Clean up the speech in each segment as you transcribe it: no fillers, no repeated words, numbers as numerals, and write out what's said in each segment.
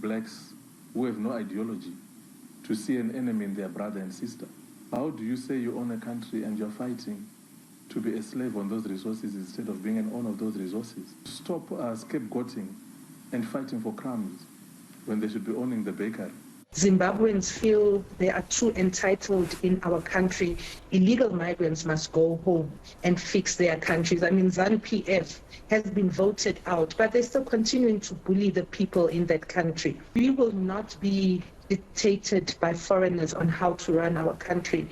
blacks who have no ideology to see an enemy in their brother and sister. How do you say you own a country and you're fighting to be a slave on those resources instead of being an owner of those resources? Stop scapegoating and fighting for crumbs when they should be owning the bakery. Zimbabweans feel they are too entitled in our country. Illegal migrants must go home and fix their countries. I mean, ZANU-PF has been voted out, but they're still continuing to bully the people in that country. We will not be dictated by foreigners on how to run our country.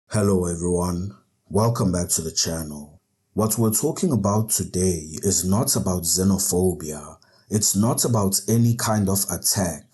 Hello everyone, welcome back to the channel. What we're talking about today is not about xenophobia. It's not about any kind of attack.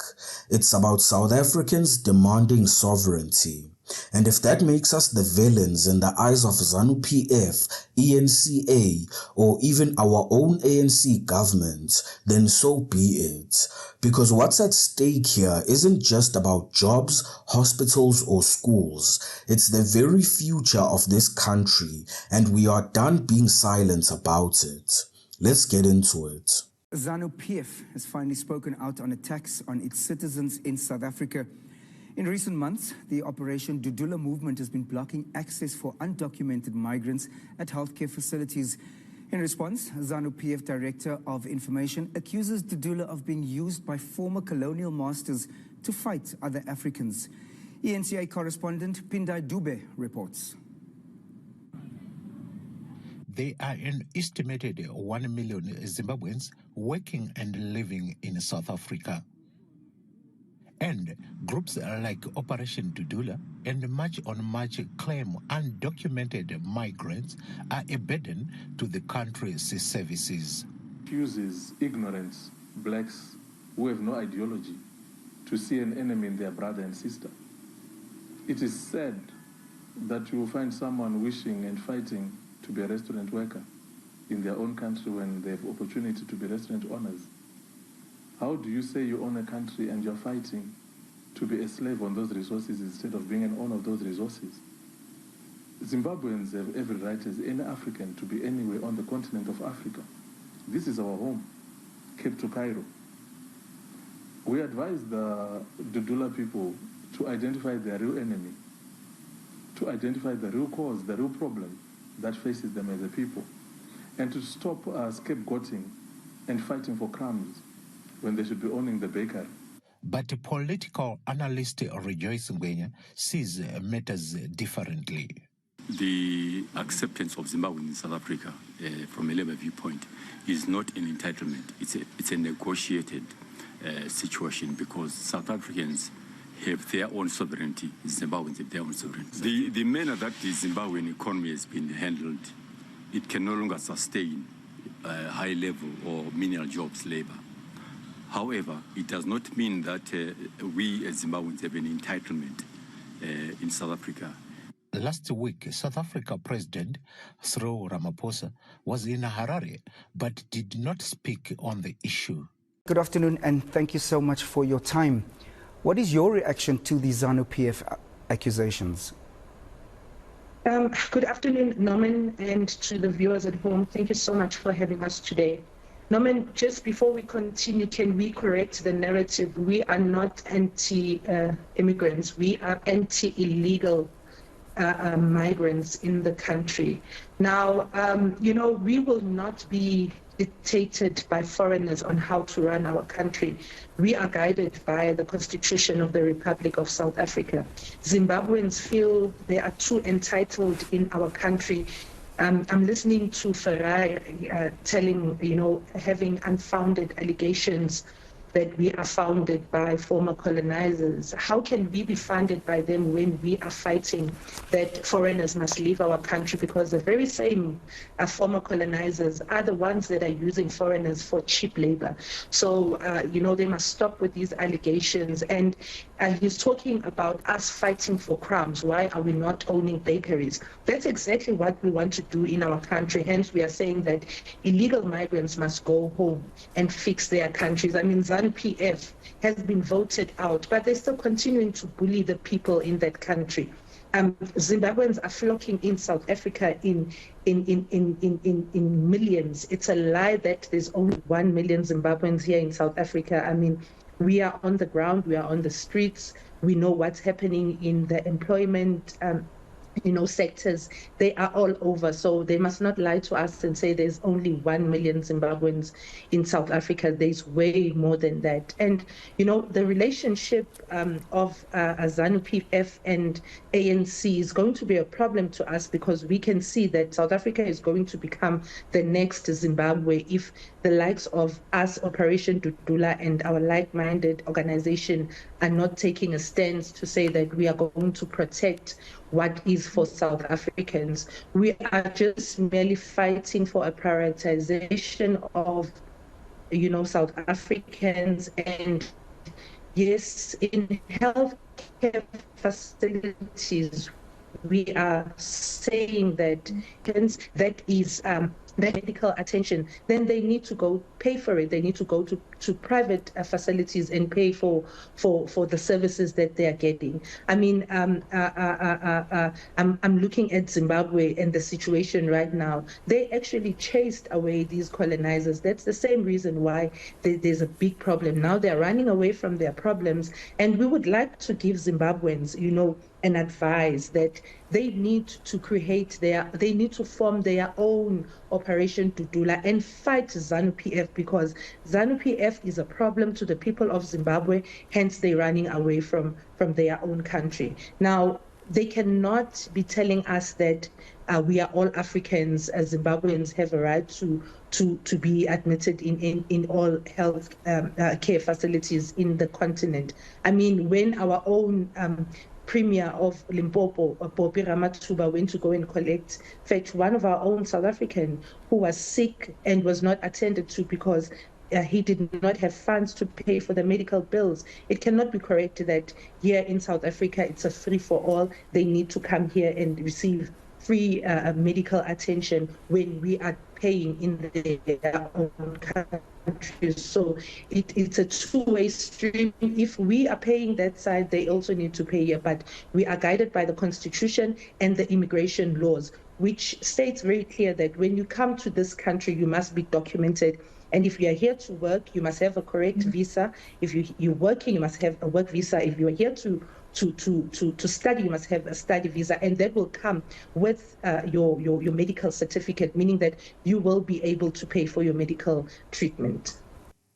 It's about South Africans demanding sovereignty. And if that makes us the villains in the eyes of ZANU-PF, ENCA, or even our own ANC government, then so be it. Because what's at stake here isn't just about jobs, hospitals, or schools. It's the very future of this country, and we are done being silent about it. Let's get into it. ZANU-PF has finally spoken out on attacks on its citizens in South Africa. In recent months, the Operation Dudula movement has been blocking access for undocumented migrants at healthcare facilities. In response, ZANU-PF Director of Information accuses Dudula of being used by former colonial masters to fight other Africans. ENCA correspondent Pindai Dube reports. There are an estimated 1 million Zimbabweans working and living in South Africa. And groups like Operation Dudula and March on March claim undocumented migrants are a burden to the country's services. Accuses ignorant blacks who have no ideology to see an enemy in their brother and sister. It is sad that you will find someone wishing and fighting to be a restaurant worker in their own country when they have opportunity to be restaurant owners. How do you say you own a country and you're fighting to be a slave on those resources instead of being an owner of those resources? Zimbabweans have every right as any African to be anywhere on the continent of Africa. This is our home, Cape to Cairo. We advise the Dudula people to identify their real enemy, to identify the real cause, the real problem that faces them as a people, and to stop scapegoating and fighting for crumbs when they should be owning the bakery. But political analyst Rejoice Ngwenya sees matters differently. The acceptance of Zimbabwe in South Africa from a labor viewpoint is not an entitlement. It's a negotiated situation because South Africans have their own sovereignty, Zimbabweans have their own sovereignty. The manner that the Zimbabwean economy has been handled, it can no longer sustain high level or menial jobs labor. However, it does not mean that we as Zimbabweans have an entitlement in South Africa. Last week, South Africa President Cyril Ramaphosa was in Harare, but did not speak on the issue. Good afternoon, and thank you so much for your time. What is your reaction to the ZANU-PF accusations? Good afternoon, Norman, and to the viewers at home. Thank you so much for having us today. Norman, just before we continue, can we correct the narrative? We are not anti-immigrants. We are anti-illegal migrants in the country. Now, we will not be dictated by foreigners on how to run our country. We are guided by the Constitution of the Republic of South Africa. Zimbabweans feel they are too entitled in our country. I'm listening to Ferrari telling, having unfounded allegations that we are founded by former colonizers. How can we be funded by them when we are fighting that foreigners must leave our country? Because the very same former colonizers are the ones that are using foreigners for cheap labor. So, they must stop with these allegations. And he's talking about us fighting for crumbs. Why are we not owning bakeries? That's exactly what we want to do in our country. Hence, we are saying that illegal migrants must go home and fix their countries. I mean, ZANU-PF has been voted out, but they're still continuing to bully the people in that country. Zimbabweans are flocking in South Africa in millions. It's a lie that there's only 1 million Zimbabweans here in South Africa. I mean, we are on the ground, we are on the streets, we know what's happening in the employment sectors. They are all over. So they must not lie to us and say there's only 1 million Zimbabweans in South Africa. There's way more than that. And, the relationship of ZANU-PF and ANC is going to be a problem to us, because we can see that South Africa is going to become the next Zimbabwe if the likes of us, Operation Dudula, and our like-minded organization are not taking a stance to say that we are going to protect what is for South Africans. We are just merely fighting for a prioritization of, South Africans. And yes, in healthcare facilities, we are saying that that is that medical attention, then they need to go pay for it. They need to go to private facilities and pay for the services that they are getting. I mean, I'm looking at Zimbabwe and the situation right now. They actually chased away these colonizers. That's the same reason why there's a big problem. Now they're running away from their problems, and we would like to give Zimbabweans, and advise that they need to form their own Operation Dudula and fight ZANU-PF, because ZANU-PF is a problem to the people of Zimbabwe, hence they're running away from their own country. Now, they cannot be telling us that we are all Africans, as Zimbabweans have a right to be admitted in all health care facilities in the continent. I mean, when our own Premier of Limpopo, Bobi Ramathuba, went to go and fetch one of our own South African who was sick and was not attended to because he did not have funds to pay for the medical bills. It cannot be correct that here in South Africa it's a free for all. They need to come here and receive free medical attention when we are paying in their own countries. So it's a two-way stream. If we are paying that side, they also need to pay here. But we are guided by the Constitution and the immigration laws, which states very clear that when you come to this country, you must be documented. And if you are here to work, you must have a correct visa. If you're working, you must have a work visa. If you're here to study, you must have a study visa, and that will come with your medical certificate, meaning that you will be able to pay for your medical treatment.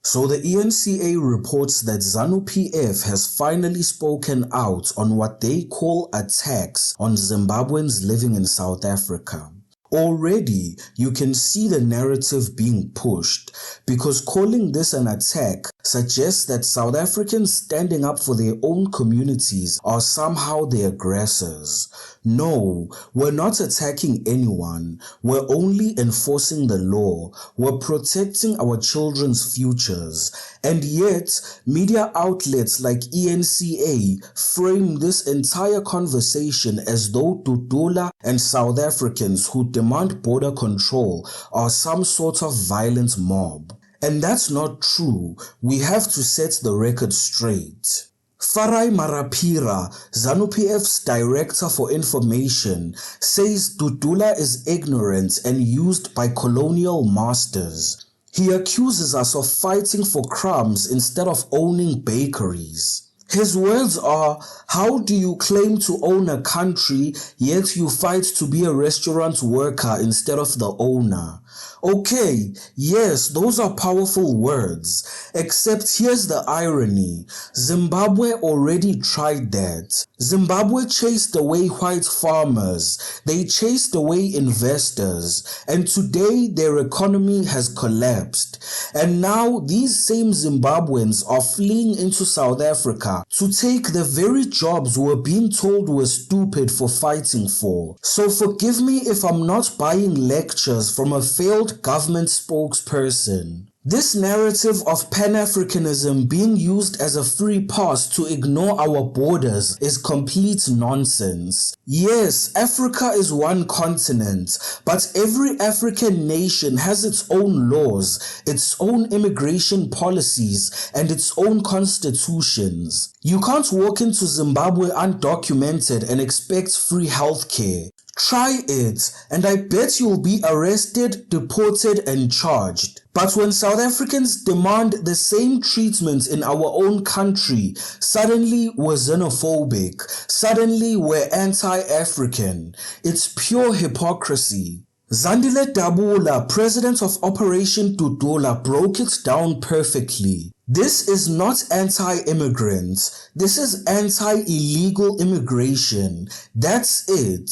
So the ENCA reports that ZANU-PF has finally spoken out on what they call attacks on Zimbabweans living in South Africa. Already, you can see the narrative being pushed, because calling this an attack suggests that South Africans standing up for their own communities are somehow the aggressors. No, we're not attacking anyone. We're only enforcing the law. We're protecting our children's futures. And yet, media outlets like ENCA frame this entire conversation as though Dudula and South Africans who demand border control are some sort of violent mob. And that's not true. We have to set the record straight. Farai Marapira, ZANU-PF's Director for Information, says Dudula is ignorant and used by colonial masters. He accuses us of fighting for crumbs instead of owning bakeries. His words are, how do you claim to own a country, yet you fight to be a restaurant worker instead of the owner? Okay, yes, those are powerful words, except here's the irony. Zimbabwe already tried that. Zimbabwe chased away white farmers, they chased away investors, and today their economy has collapsed. And now these same Zimbabweans are fleeing into South Africa to take the very jobs we're being told we're stupid for fighting for. So forgive me if I'm not buying lectures from a failed government spokesperson. This narrative of Pan-Africanism being used as a free pass to ignore our borders is complete nonsense. Yes, Africa is one continent, but every African nation has its own laws, its own immigration policies, and its own constitutions. You can't walk into Zimbabwe undocumented and expect free healthcare. Try it, and I bet you'll be arrested, deported, and charged. But when South Africans demand the same treatment in our own country, suddenly we're xenophobic, suddenly we're anti-African. It's pure hypocrisy. Zandile Dabula, president of Operation Dudula, broke it down perfectly. This is not anti-immigrant. This is anti-illegal immigration. That's it.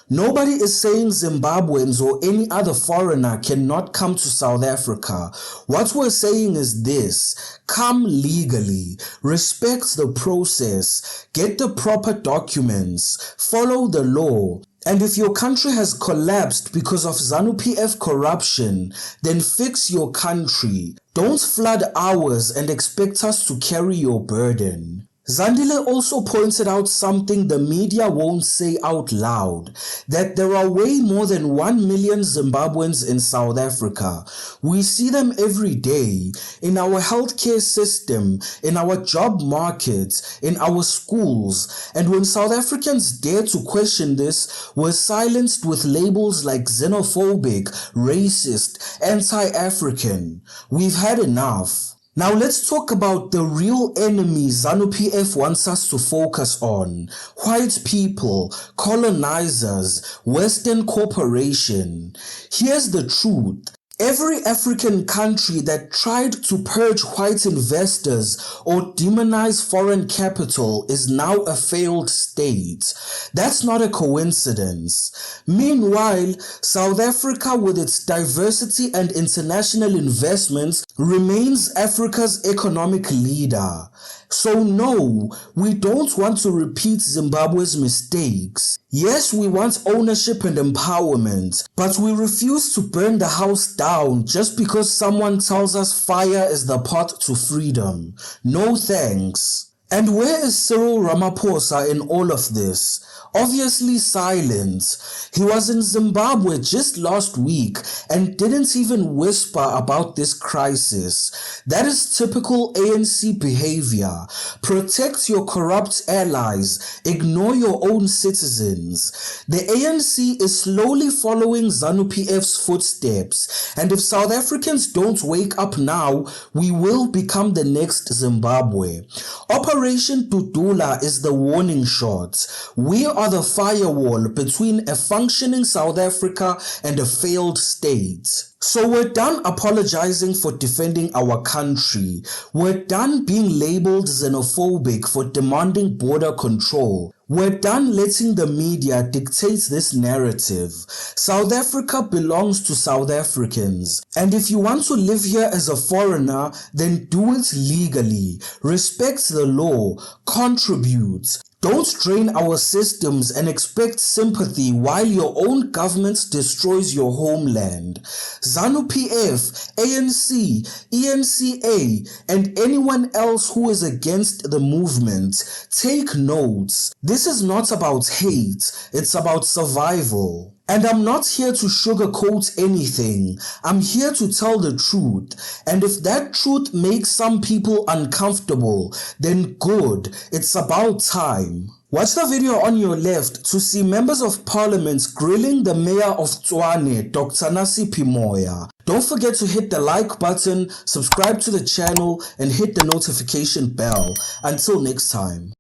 Nobody is saying Zimbabweans or any other foreigner cannot come to South Africa. What we're saying is this: come legally, respect the process, get the proper documents, follow the law. And if your country has collapsed because of ZANU-PF corruption, then fix your country. Don't flood ours and expect us to carry your burden. Zandile also pointed out something the media won't say out loud, that there are way more than 1 million Zimbabweans in South Africa. We see them every day, in our healthcare system, in our job market, in our schools, and when South Africans dare to question this, we're silenced with labels like xenophobic, racist, anti-African. We've had enough. Now let's talk about the real enemy ZANU-PF wants us to focus on: white people, colonizers, Western corporation. Here's the truth. Every African country that tried to purge white investors or demonize foreign capital is now a failed state. That's not a coincidence. Meanwhile, South Africa, with its diversity and international investments, remains Africa's economic leader. So no, we don't want to repeat Zimbabwe's mistakes. Yes, we want ownership and empowerment, but we refuse to burn the house down just because someone tells us fire is the path to freedom. No thanks. And where is Cyril Ramaphosa in all of this? Obviously silent. He was in Zimbabwe just last week and didn't even whisper about this crisis. That is typical ANC behavior. Protect your corrupt allies. Ignore your own citizens. The ANC is slowly following ZANU-PF's footsteps, and if South Africans don't wake up now, we will become the next Zimbabwe. Operation Dudula is the warning shot. We are the firewall between a functioning South Africa and a failed state. So we're done apologizing for defending our country. We're done being labeled xenophobic for demanding border control. We're done letting the media dictate this narrative. South Africa belongs to South Africans. And if you want to live here as a foreigner, then do it legally. Respect the law. Contribute. Don't drain our systems and expect sympathy while your own government destroys your homeland. ZANU-PF, ANC, ENCA, and anyone else who is against the movement, take notes. This is not about hate, it's about survival. And I'm not here to sugarcoat anything. I'm here to tell the truth. And if that truth makes some people uncomfortable, then good. It's about time. Watch the video on your left to see members of parliament grilling the mayor of Tshwane, Dr. Nasiphi Moya. Don't forget to hit the like button, subscribe to the channel, and hit the notification bell. Until next time.